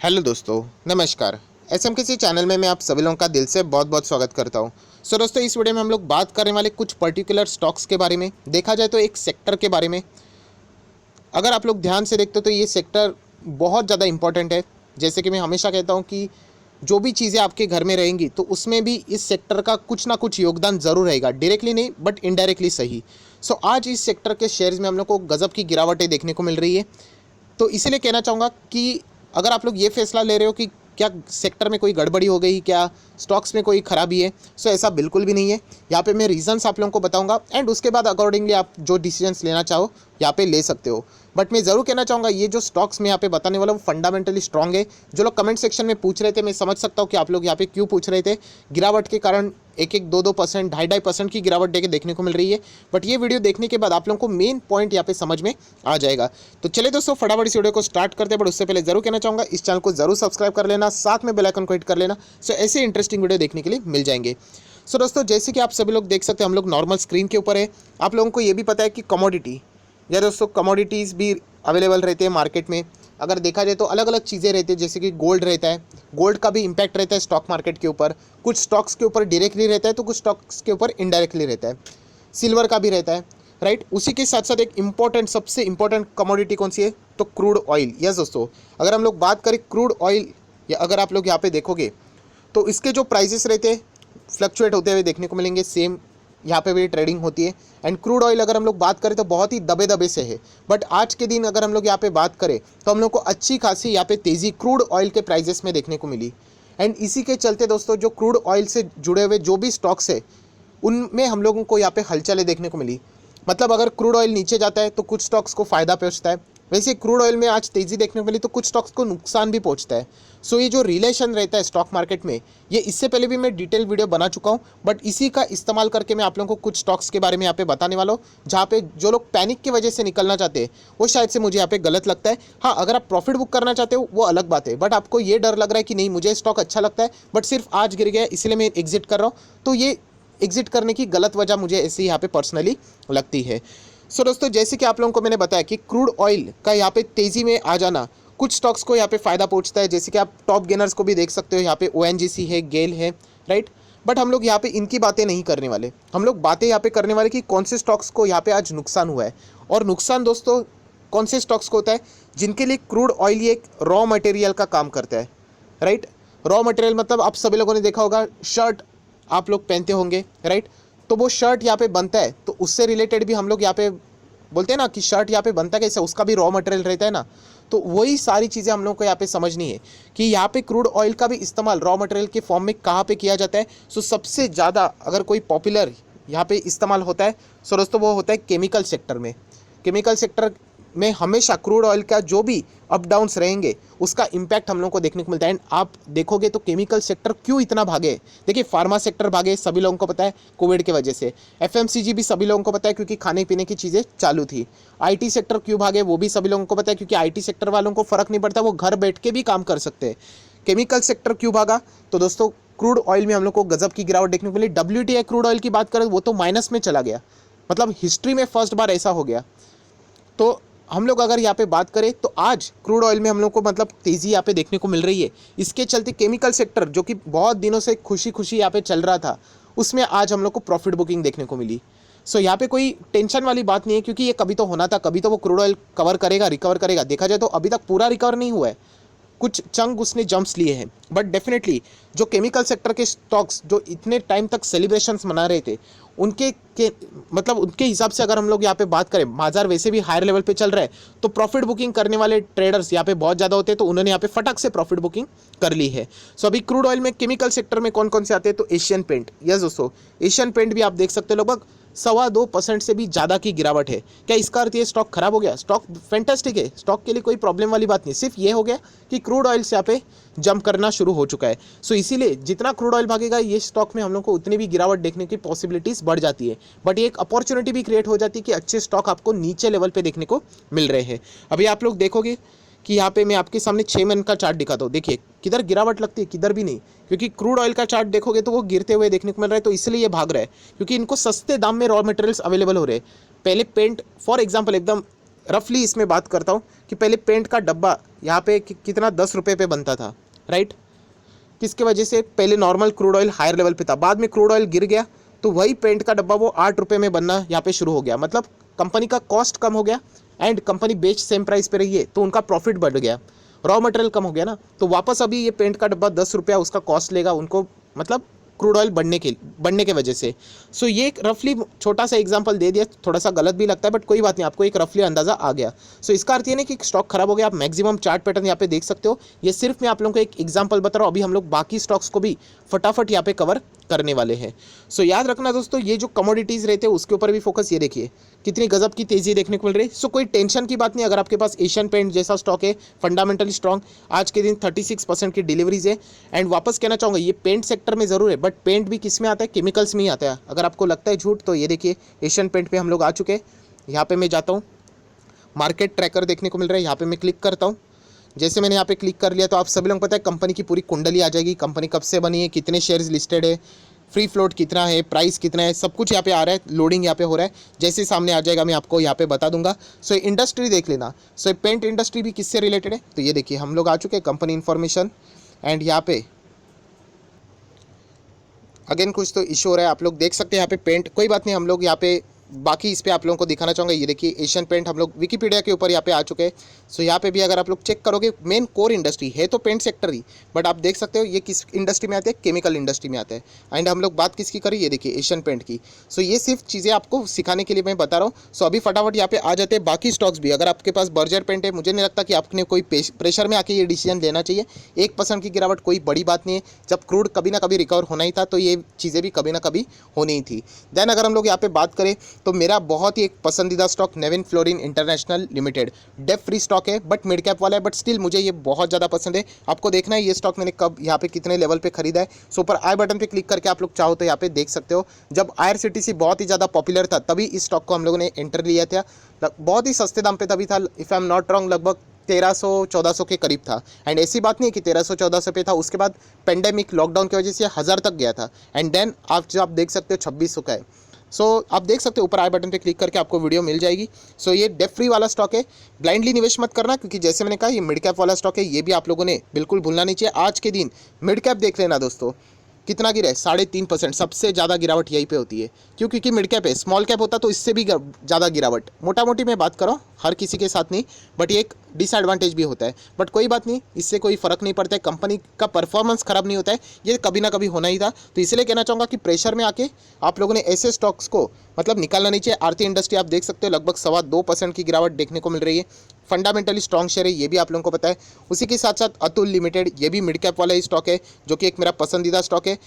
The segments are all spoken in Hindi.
हेलो दोस्तों, नमस्कार। एसएमकेसी चैनल में मैं आप सभी लोगों का दिल से बहुत बहुत स्वागत करता हूं। दोस्तों, इस वीडियो में हम लोग बात करने वाले कुछ पर्टिकुलर स्टॉक्स के बारे में, देखा जाए तो एक सेक्टर के बारे में। अगर आप लोग ध्यान से देखते हो तो ये सेक्टर बहुत ज़्यादा इंपॉर्टेंट है। जैसे कि मैं हमेशा कहता हूँ कि जो भी चीज़ें आपके घर में रहेंगी तो उसमें भी इस सेक्टर का कुछ ना कुछ योगदान ज़रूर रहेगा, डायरेक्टली नहीं बट इनडायरेक्टली सही। आज इस सेक्टर के शेयर्स में हम लोग को गजब की गिरावटें देखने को मिल रही है। तो इसीलिए कहना चाहूँगा कि अगर आप लोग ये फैसला ले रहे हो कि क्या सेक्टर में कोई गड़बड़ी हो गई, क्या स्टॉक्स में कोई खराबी है, ऐसा बिल्कुल भी नहीं है। यहाँ पे मैं रीजंस आप लोगों को बताऊंगा एंड उसके बाद अकॉर्डिंगली आप जो डिसीजंस लेना चाहो यहाँ पे ले सकते हो। बट मैं ज़रूर कहना चाहूँगा ये जो स्टॉक्स मैं यहाँ पे बताने वाला हूँ फंडामेंटली स्ट्रांग है। जो लोग कमेंट सेक्शन में पूछ रहे थे, मैं समझ सकता हूँ कि आप लोग यहाँ पे क्यों पूछ रहे थे। गिरावट के कारण 1-2% 2.5% की गिरावट देखने को मिल रही है। बट ये वीडियो देखने के बाद आप लोगों को मेन पॉइंट यहाँ पे समझ में आ जाएगा। तो चलिए दोस्तों, फटाफट इस वीडियो को स्टार्ट करते हैं। बट उससे पहले जरूर कहना चाहूँगा इस चैनल को जरूर सब्सक्राइब कर लेना, साथ में बेल आइकन को हिट कर लेना। ऐसे इंटरेस्टिंग वीडियो देखने के लिए मिल जाएंगे। दोस्तों, जैसे कि आप सभी लोग देख सकते हैं, हम लोग नॉर्मल स्क्रीन के ऊपर है। आप लोगों को ये भी पता है कि कमोडिटी या दोस्तों कमोडिटीज़ भी अवेलेबल रहते हैं मार्केट में। अगर देखा जाए तो अलग अलग चीज़ें रहती है, जैसे कि गोल्ड रहता है। गोल्ड का भी इम्पैक्ट रहता है स्टॉक मार्केट के ऊपर। कुछ स्टॉक्स के ऊपर डायरेक्टली रहता है तो कुछ स्टॉक्स के ऊपर इनडायरेक्टली रहता है। सिल्वर का भी रहता है, राइट। उसी के साथ साथ एक इम्पॉर्टेंट, सबसे इम्पॉर्टेंट कमोडिटी कौन सी है तो क्रूड ऑयल। यस दोस्तों, अगर हम लोग बात करें क्रूड ऑयल, या अगर आप लोग यहाँ पे देखोगे तो इसके जो प्राइजेस रहते हैं फ्लक्चुएट होते हुए देखने को मिलेंगे। सेम यहाँ पे भी ट्रेडिंग होती है। एंड क्रूड ऑयल अगर हम लोग बात करें तो बहुत ही दबे दबे से है। बट आज के दिन अगर हम लोग यहाँ पे बात करें तो हम लोग को अच्छी खासी यहाँ पे तेज़ी क्रूड ऑयल के प्राइजेस में देखने को मिली। एंड इसी के चलते दोस्तों, जो क्रूड ऑयल से जुड़े हुए जो भी स्टॉक्स है उनमें हम लोगों को यहाँ पे हलचलें देखने को मिली। मतलब अगर क्रूड ऑयल नीचे जाता है तो कुछ स्टॉक्स को फ़ायदा पहुँचता है। वैसे क्रूड ऑयल में आज तेज़ी देखने को मिली तो कुछ स्टॉक्स को नुकसान भी पहुंचता है। ये जो रिलेशन रहता है स्टॉक मार्केट में, ये इससे पहले भी मैं डिटेल वीडियो बना चुका हूँ। बट इसी का इस्तेमाल करके मैं आप लोगों को कुछ स्टॉक्स के बारे में यहाँ पे बताने वाला हूँ, जहाँ पे जो लोग पैनिक की वजह से निकलना चाहते हैं वो शायद से मुझे यहाँ पे गलत लगता है। हाँ, अगर आप प्रॉफिट बुक करना चाहते हो वो अलग बात है। बट आपको ये डर लग रहा है कि नहीं, मुझे स्टॉक अच्छा लगता है बट सिर्फ आज गिर गया इसलिए मैं एग्जिट कर रहा हूँ, तो ये एग्जिट करने की गलत वजह मुझे ऐसे यहाँ पे पर्सनली लगती है। दोस्तों, जैसे कि आप लोगों को मैंने बताया कि क्रूड ऑयल का यहाँ पे तेज़ी में आ जाना कुछ स्टॉक्स को यहाँ पे फ़ायदा पहुँचता है। जैसे कि आप टॉप गेनर्स को भी देख सकते हो, यहाँ पे ONGC है, गेल है, राइट। बट हम लोग यहाँ पे इनकी बातें नहीं करने वाले। हम लोग बातें यहाँ पे करने वाले कि कौन से स्टॉक्स को यहाँ पे आज नुकसान हुआ है। और नुकसान दोस्तों कौन से स्टॉक्स को होता है, जिनके लिए क्रूड ऑयल ही एक रॉ मटेरियल का काम करता है, राइट। रॉ मटेरियल मतलब आप सभी लोगों ने देखा होगा, शर्ट आप लोग पहनते होंगे, राइट। तो वो शर्ट यहाँ पे बनता है तो उससे रिलेटेड भी हम लोग यहाँ पे बोलते हैं ना कि शर्ट यहाँ पे बनता कैसे, उसका भी रॉ मटेरियल रहता है ना। तो वही सारी चीज़ें हम लोग को यहाँ पे समझनी है कि यहाँ पे क्रूड ऑयल का भी इस्तेमाल रॉ मटेरियल के फॉर्म में कहाँ पे किया जाता है। सबसे ज़्यादा अगर कोई पॉपुलर यहाँ पे इस्तेमाल होता है दोस्तों वो होता है केमिकल सेक्टर में। केमिकल सेक्टर में हमेशा क्रूड ऑयल का जो भी अप डाउन्स रहेंगे उसका इम्पैक्ट हम लोग को देखने को मिलता है। एंड आप देखोगे तो केमिकल सेक्टर क्यों इतना भागे, देखिए फार्मा सेक्टर भागे सभी लोगों को पता है कोविड की वजह से। FMCG भी सभी लोगों को पता है क्योंकि खाने पीने की चीज़ें चालू थी। IT सेक्टर क्यों भागे वो भी सभी लोगों को पता है क्योंकि IT सेक्टर वालों को फ़र्क नहीं पड़ता, वो घर बैठ के भी काम कर सकते हैं। केमिकल सेक्टर क्यों भागा तो दोस्तों क्रूड ऑयल में हम लोग को गजब की गिरावट देखने को मिली। WTI क्रूड ऑयल की बात करें वो तो माइनस में चला गया, मतलब हिस्ट्री में फर्स्ट बार ऐसा हो गया। तो हम लोग अगर यहाँ पे बात करें तो आज क्रूड ऑयल में हम लोग को मतलब तेज़ी यहाँ पे देखने को मिल रही है। इसके चलते केमिकल सेक्टर जो कि बहुत दिनों से खुशी खुशी यहाँ पे चल रहा था उसमें आज हम लोग को प्रॉफिट बुकिंग देखने को मिली। यहाँ पे कोई टेंशन वाली बात नहीं है क्योंकि ये कभी तो होना था, कभी तो वो क्रूड ऑयल कवर करेगा, रिकवर करेगा। देखा जाए तो अभी तक पूरा रिकवर नहीं हुआ है, कुछ चंग उसने जंप्स लिए हैं। बट डेफिनेटली जो केमिकल सेक्टर के स्टॉक्स जो इतने टाइम तक सेलिब्रेशंस मना रहे थे मतलब उनके हिसाब से अगर हम लोग यहाँ पे बात करें, बाजार वैसे भी हायर लेवल पे चल रहा है तो प्रॉफिट बुकिंग करने वाले ट्रेडर्स यहाँ पे बहुत ज़्यादा होते हैं, तो उन्होंने यहाँ पे फटक से प्रॉफिट बुकिंग कर ली है। अभी क्रूड ऑयल में केमिकल सेक्टर में कौन कौन से आते हैं तो एशियन पेंट। यस दोस्तों, एशियन पेंट भी आप देख सकते हो लगभग 2.25% से भी ज़्यादा की गिरावट है। क्या इसका अर्थ ये स्टॉक खराब हो गया? स्टॉक फैंटास्टिक है, स्टॉक के लिए कोई प्रॉब्लम वाली बात नहीं, सिर्फ ये हो गया कि क्रूड ऑयल से यहाँ पे जंप करना शुरू हो चुका है। इसीलिए जितना क्रूड ऑयल भागेगा ये स्टॉक में हम लोग को उतनी भी गिरावट देखने की पॉसिबिलिटीज़ बढ़ जाती है। बट ये एक अपॉर्चुनिटी भी क्रिएट हो जाती है कि अच्छे स्टॉक आपको नीचे लेवल पे देखने को मिल रहे हैं। अभी आप लोग देखोगे कि यहाँ पे मैं आपके सामने 6 मंथ का चार्ट दिखाता हूँ। देखिए किधर गिरावट लगती है, किधर भी नहीं, क्योंकि क्रूड ऑयल का चार्ट देखोगे तो वो गिरते हुए देखने को मिल रहा है। तो इसलिए ये भाग रहा है क्योंकि इनको सस्ते दाम में रॉ मटेरियल्स अवेलेबल हो रहे हैं। पहले पेंट फॉर एग्जाम्पल एकदम रफली इसमें बात करता हूँ कि पहले पेंट का डब्बा यहाँ पे कितना 10 रुपये पे बनता था, राइट। किसके वजह से? पहले normal crude oil higher level पे था, बाद में क्रूड ऑयल गिर गया तो वही पेंट का डब्बा वो 8 रुपये में बनना यहाँ पे शुरू हो गया। मतलब कंपनी का कॉस्ट कम हो गया एंड कंपनी बेच सेम प्राइस पे रही है तो उनका प्रॉफिट बढ़ गया, रॉ मटेरियल कम हो गया ना, तो वापस अभी ये पेंट का डब्बा 10 रुपया उसका कॉस्ट लेगा उनको, मतलब क्रूड ऑयल बढ़ने के वजह से। सो ये एक रफली छोटा सा एग्जांपल दे दिया, थोड़ा सा गलत भी लगता है बट कोई बात नहीं, आपको एक रफली अंदाजा आ गया। सो इसका अर्थ ये नहीं कि स्टॉक खराब हो गया। आप मैक्सिमम चार्ट पैटर्न यहाँ पे देख सकते हो। ये सिर्फ मैं आप लोगों को एक एग्जांपल बता रहा हूँ, अभी हम लोग बाकी स्टॉक्स को भी फटाफट यहाँ पे कवर करने वाले हैं। सो याद रखना दोस्तों, ये जो कमोडिटीज़ रहते हैं उसके ऊपर भी फोकस। ये देखिए कितनी गजब की तेज़ी देखने को मिल रही है। सो कोई टेंशन की बात नहीं, अगर आपके पास एशियन पेंट जैसा स्टॉक है फंडामेंटली स्ट्रॉन्ग, आज के दिन 36% की डिलीवरीज है। एंड वापस कहना चाहूँगा ये पेंट सेक्टर में ज़रूर है बट पेंट भी किस में आता है? केमिकल्स में ही आता है। अगर आपको लगता है झूठ तो ये देखिए एशियन पेंट पे हम लोग आ चुके हैं। यहाँ पे मैं जाता हूँ, मार्केट ट्रैकर देखने को मिल रहा है, यहाँ पे मैं क्लिक करता हूँ। जैसे मैंने यहाँ पे क्लिक कर लिया तो आप सभी लोग पता है कंपनी की पूरी कुंडली आ जाएगी, कंपनी कब से बनी है, कितने शेयर्स लिस्टेड है, फ्री फ्लोट कितना है, प्राइस कितना है, सब कुछ यहाँ पे आ रहा है, लोडिंग यहाँ पे हो रहा है। जैसे सामने आ जाएगा मैं आपको यहाँ पे बता दूंगा। सो इंडस्ट्री देख लेना। सो पेंट इंडस्ट्री भी किससे रिलेटेड है तो ये देखिए हम लोग आ चुके हैं कंपनी इन्फॉर्मेशन एंड यहाँ पे अगेन कुछ तो इशू हो रहा है, आप लोग देख सकते हैं यहाँ पे पेंट, कोई बात नहीं, हम लोग यहाँ पे बाकी इस पे आप लोगों को दिखाना चाहूँगा। ये देखिए एशियन पेंट हम लोग विकीपीडिया के ऊपर यहाँ पे आ चुके हैं। सो यहाँ पे भी अगर आप लोग चेक करोगे मेन कोर इंडस्ट्री है तो पेंट सेक्टर ही, बट आप देख सकते हो ये किस इंडस्ट्री में आते हैं? केमिकल इंडस्ट्री में आते हैं। एंड हम लोग बात किसकी करें? ये देखिए एशियन पेंट की। सो ये सिर्फ चीज़ें आपको सिखाने के लिए मैं बता रहा हूँ। सो अभी फटाफट यहाँ पे आ जाते हैं बाकी स्टॉक्स भी। अगर आपके पास बर्जर पेंट है, मुझे नहीं लगता कि आपने कोई प्रेशर में आके ये डिसीजन लेना चाहिए। 1% की गिरावट कोई बड़ी बात नहीं है, जब क्रूड कभी ना कभी रिकवर होना ही था तो ये चीज़ें भी कभी ना कभी होनी ही थी। देन अगर हम लोग यहाँ पे बात करें तो मेरा बहुत एक पसंदीदा stock Navin Fluorine International Limited, debt free stock है बट मिड कैप वाला है, बट स्टिल मुझे ये बहुत ज़्यादा पसंद है। आपको देखना है ये स्टॉक मैंने कब यहाँ पे कितने लेवल पे खरीदा है। सो ऊपर आई बटन पे क्लिक करके आप लोग चाहो तो यहाँ पे देख सकते हो। जब IRCTC बहुत ही ज़्यादा पॉपुलर था तभी इस स्टॉक को हम लोगों ने एंटर लिया था, बहुत ही सस्ते दाम पे तभी था। If I am not wrong लगभग 1300-1400 के करीब था। एंड ऐसी बात नहीं है कि 1300-1400 पे था, उसके बाद पेंडेमिक लॉकडाउन की वजह से 1000 तक गया था। एंड देन आप देख सकते हो 2600 का है। सो आप देख सकते हो ऊपर आई बटन पे क्लिक करके आपको वीडियो मिल जाएगी। सो ये डेप फ्री वाला स्टॉक है, ब्लाइंडली निवेश मत करना क्योंकि जैसे मैंने कहा ये मिड कैप वाला स्टॉक है, ये भी आप लोगों ने बिल्कुल भूलना नहीं चाहिए। आज के दिन मिड कैप देख लेना दोस्तों, कितना गिरा है? 3.5%। सबसे ज़्यादा गिरावट यहीं पे होती है क्यों? क्योंकि मिड कैप है, स्मॉल कैप होता तो इससे भी ज़्यादा गिरावट। मोटा मोटी मैं बात कर रहा हूँ, हर किसी के साथ नहीं, बट ये एक डिसएडवांटेज भी होता है। बट कोई बात नहीं, इससे कोई फ़र्क नहीं पड़ता है, कंपनी का परफॉर्मेंस ख़राब नहीं होता है, ये कभी ना कभी होना ही था। तो इसलिए कहना चाहूँगा कि प्रेशर में आके आप लोगों ने ऐसे स्टॉक्स को मतलब निकालना नहीं चाहिए। आरती इंडस्ट्री आप देख सकते हो लगभग 2.25% की गिरावट देखने को मिल रही है, फंडामेंटली स्ट्रॉन्ग शेयर है, ये भी आप लोगों को पता है। उसी के साथ साथ अतुल लिमिटेड, ये भी मिड कैप वाला ही स्टॉक है जो कि एक मेरा पसंदीदा स्टॉक है।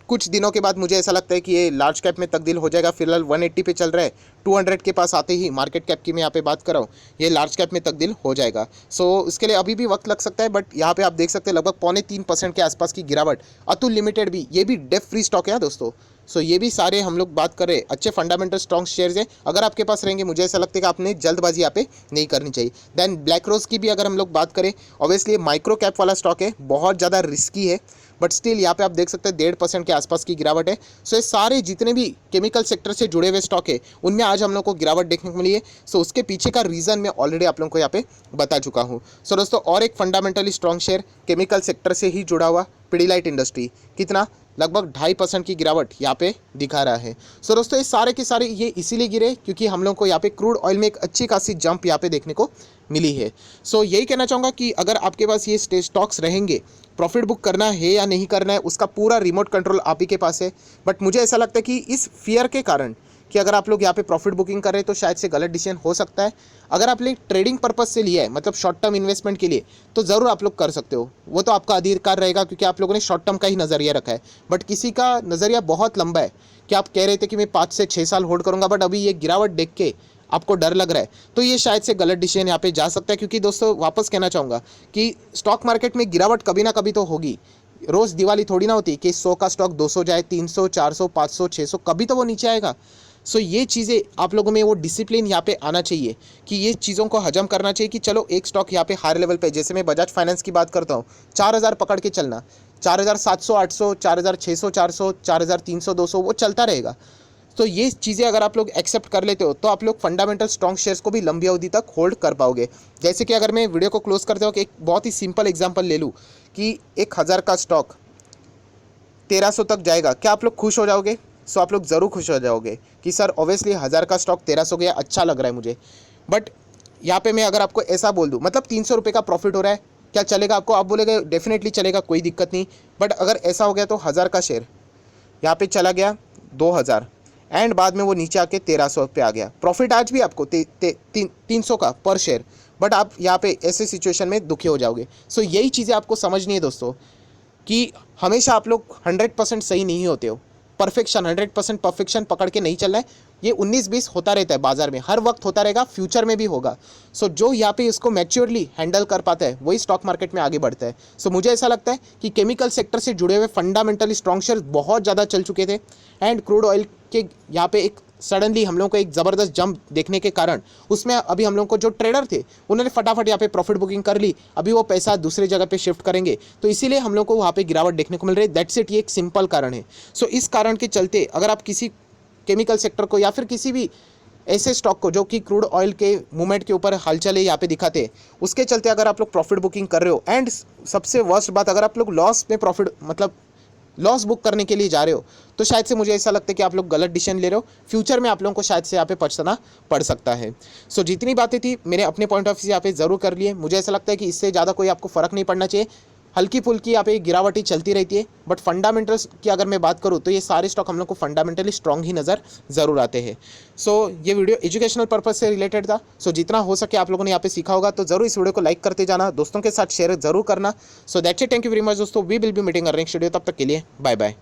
कुछ दिनों के बाद मुझे ऐसा लगता है कि ये लार्ज कैप में तब्दील हो जाएगा। फिलहाल 180 पे चल रहा है, 200 के पास आते ही मार्केट कैप की मैं यहाँ पे बात कर रहा हूँ, ये लार्ज कैप में तब्दील हो जाएगा। सो इसके लिए अभी भी वक्त लग सकता है, बट यहाँ पे आप देख सकते हैं लगभग 2.25% के आसपास की गिरावट। अतुल लिमिटेड भी, ये भी डेप फ्री स्टॉक है दोस्तों। सो ये भी सारे हम लोग बात कर रहे हैं अच्छे फंडामेंटल स्ट्रॉन्ग शेयर्स हैं। अगर आपके पास रहेंगे मुझे ऐसा लगता है कि आपने जल्दबाजी यहाँ पे नहीं करनी चाहिए। देन ब्लैक रोज की भी अगर हम लोग बात करें, ऑब्वियसली माइक्रो कैप वाला स्टॉक है, बहुत ज़्यादा रिस्की है, बट स्टिल यहाँ पे आप देख सकते हैं 1.5% के आसपास की गिरावट है। सो ये सारे जितने भी केमिकल सेक्टर से जुड़े हुए स्टॉक है उनमें आज हम लोग को गिरावट देखने को मिली है। सो उसके पीछे का रीज़न मैं ऑलरेडी आप लोगों को यहाँ पे बता चुका हूँ। सो दोस्तों और एक fundamentally strong share chemical sector से ही जुड़ा हुआ पिडीलाइट इंडस्ट्री, कितना लगभग 2.5% की गिरावट यहाँ पे दिखा रहा है। सो दोस्तों ये सारे के सारे ये इसीलिए गिरे क्योंकि हम लोग को यहाँ पे क्रूड ऑयल में एक अच्छी खासी जंप यहाँ पे देखने को मिली है। सो यही कहना चाहूँगा कि अगर आपके पास ये स्टॉक्स रहेंगे, प्रॉफिट बुक करना है या नहीं करना है उसका पूरा रिमोट कंट्रोल आप ही के पास है। बट मुझे ऐसा लगता है कि इस फियर के कारण कि अगर आप लोग यहाँ पे प्रॉफिट बुकिंग कर रहे हैं तो शायद से गलत डिसीजन हो सकता है। अगर आपने ट्रेडिंग पर्पस से लिया है, मतलब शॉर्ट टर्म इन्वेस्टमेंट के लिए, तो ज़रूर आप लोग कर सकते हो, वो तो आपका अधिकार रहेगा क्योंकि आप लोगों ने शॉर्ट टर्म का ही नज़रिया रखा है। बट किसी का नज़रिया बहुत लंबा है कि आप कह रहे थे कि मैं 5 से 6 साल होल्ड करूँगा, बट अभी ये गिरावट देख के आपको डर लग रहा है, तो ये शायद से गलत डिसीजन यहाँ पे जा सकता है। क्योंकि दोस्तों वापस कहना चाहूँगा कि स्टॉक मार्केट में गिरावट कभी ना कभी तो होगी। रोज़ दिवाली थोड़ी ना होती कि 100 का स्टॉक 200 जाए, 300, 400, 500, 600, कभी तो वो नीचे आएगा। सो ये चीज़ें आप लोगों में वो डिसिप्लिन यहाँ पे आना चाहिए कि ये चीज़ों को हजम करना चाहिए कि चलो एक स्टॉक यहाँ पे हायर लेवल पे, जैसे मैं बजाज फाइनेंस की बात करता हूँ, 4000 पकड़ के चलना, 4700, 800, 4600, 400, 400, 4300, 200 वो चलता रहेगा। तो ये चीज़ें अगर आप लोग एक्सेप्ट कर लेते हो तो आप लोग फंडामेंटल स्ट्रॉन्ग शेयर्स को भी लंबी अवधि तक होल्ड कर पाओगे। जैसे कि अगर मैं वीडियो को क्लोज करते हो कि एक बहुत ही सिंपल एग्जांपल ले लूँ कि 1000 का स्टॉक 1300 तक जाएगा, क्या आप लोग खुश हो जाओगे? सो आप लोग ज़रूर खुश हो जाओगे कि सर ऑब्वियसली 1000 का स्टॉक 1300 गया, अच्छा लग रहा है मुझे। बट यहाँ पे मैं अगर आपको ऐसा बोल दूँ, मतलब 300 रुपये का प्रॉफिट हो रहा है, क्या चलेगा आपको? आप बोलेगे डेफिनेटली चलेगा, कोई दिक्कत नहीं। बट अगर ऐसा हो गया तो 1000 का शेयर यहाँ पे चला गया 2000 एंड बाद में वो नीचे आके 1300 पे आ गया, प्रॉफिट आज भी आपको 300 का पर शेयर, बट आप यहाँ पे ऐसे सिचुएशन में दुखी हो जाओगे। सो यही चीज़ें आपको समझनी है दोस्तों कि हमेशा आप लोग 100% सही नहीं होते हो। परफेक्शन 100% परफेक्शन पकड़ के नहीं चलना है। ये 19-20 होता रहता है बाजार में, हर वक्त होता रहेगा, फ्यूचर में भी होगा। सो जो यहाँ पे इसको मैच्योरली हैंडल कर पाता है वही स्टॉक मार्केट में आगे बढ़ता है। सो मुझे ऐसा लगता है कि केमिकल सेक्टर से जुड़े हुए फंडामेंटली स्ट्रॉन्ग शेयर बहुत ज़्यादा चल चुके थे एंड क्रूड ऑयल के यहाँ पे एक सडनली हम लोगों को एक ज़बरदस्त जंप देखने के कारण उसमें अभी हम लोगों को जो ट्रेडर थे उन्होंने फटाफट यहाँ पे प्रॉफिट बुकिंग कर ली। अभी वो पैसा दूसरी जगह पे शिफ्ट करेंगे तो इसीलिए हम लोग को वहाँ पे गिरावट देखने को मिल रही है। दैट्स इट, ये एक सिंपल कारण है। सो इस कारण के चलते अगर आप किसी केमिकल सेक्टर को या फिर किसी भी ऐसे स्टॉक को जो कि क्रूड ऑयल के मूवमेंट के ऊपर हलचल है यहाँ पे दिखाते हैं, उसके चलते अगर आप लोग प्रॉफिट बुकिंग कर रहे हो एंड सबसे वर्स्ट बात अगर आप लोग लॉस में प्रॉफिट मतलब लॉस बुक करने के लिए जा रहे हो तो शायद से मुझे ऐसा लगता है कि आप लोग गलत डिसीजन ले रहे हो। फ्यूचर में आप लोगों को शायद से यहाँ पे पछताना पड़ सकता है। सो जितनी बातें थी मैंने अपने पॉइंट ऑफ व्यू से यहाँ पे ज़रूर कर लिए। मुझे ऐसा लगता है कि इससे ज़्यादा कोई आपको फ़र्क नहीं पड़ना चाहिए। हल्की फुल्की यहाँ पे गिरावटी चलती रहती है बट फंडामेंटल्स की अगर मैं बात करूँ तो ये सारे स्टॉक हम लोग को फंडामेंटली स्ट्रॉन्ग ही नज़र ज़रूर आते हैं। सो ये वीडियो एजुकेशनल पर्पज से रिलेटेड था। सो जितना हो सके आप लोगों ने यहाँ पे सीखा होगा तो ज़रूर इस वीडियो को लाइक करते जाना, दोस्तों के साथ शेयर ज़रूर करना। So that's it, thank you very much दोस्तों, we will be meeting next video, तब तक के लिए बाय बाय।